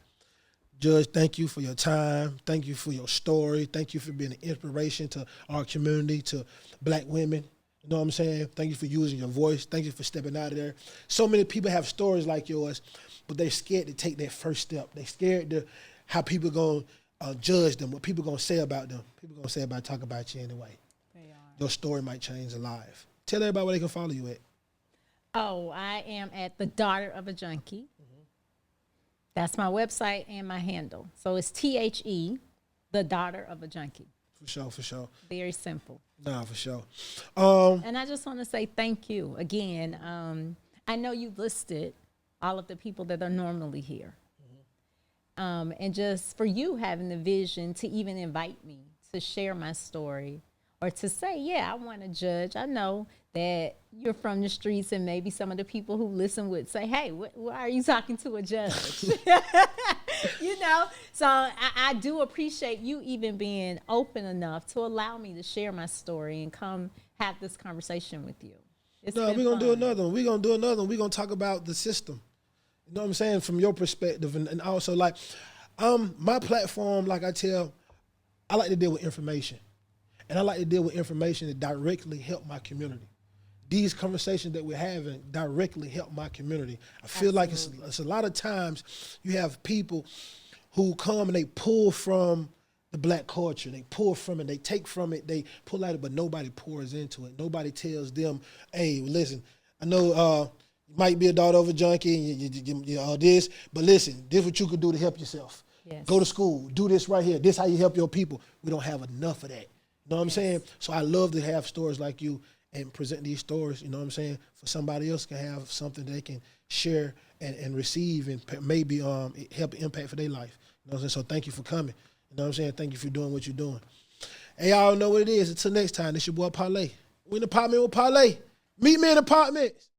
Judge, thank you for your time. Thank you for your story. Thank you for being an inspiration to our community, to black women. You know what I'm saying? Thank you for using your voice. Thank you for stepping out of there. So many people have stories like yours, but they're scared to take that first step. They're scared to how people going to judge them, what people going to say about them. People going to say talk about you anyway. They are. Your story might change a life. Tell everybody where they can follow you at. Oh, I am at the Daughter of a Junkie. That's my website and my handle. So it's THE, the Daughter of a Junkie. For sure. Very simple. Nah, for sure. And I just want to say thank you again. I know you listed all of the people that are normally here. And just for you having the vision to even invite me to share my story or to say, yeah, I want to judge. I know that you're from the streets and maybe some of the people who listen would say, hey, why are you talking to a judge? You know, so I do appreciate you even being open enough to allow me to share my story and come have this conversation with you. No, we're going to do another one. We're going to do another one. We're going to talk about the system. You know what I'm saying? From your perspective. And also, like, my platform, like I like to deal with information. And I like to deal with information that directly help my community. These conversations that we're having directly help my community. I feel like it's a lot of times you have people who come and they pull from the black culture. They pull from it. They take from it. They pull out it, but nobody pours into it. Nobody tells them, hey, listen, I know you might be a daughter of a junkie and you all this, but listen, this is what you could do to help yourself. Yes. Go to school. Do this right here. This is how you help your people. We don't have enough of that. You know what I'm saying? So I love to have stories like you and present these stories, you know what I'm saying, for somebody else can have something they can share and receive and maybe help impact for their life. You know what I'm saying? So thank you for coming. You know what I'm saying? Thank you for doing what you're doing. Hey, y'all know what it is. Until next time, this your boy Parlay. We in the apartment with Parlay. Meet me in the Partments.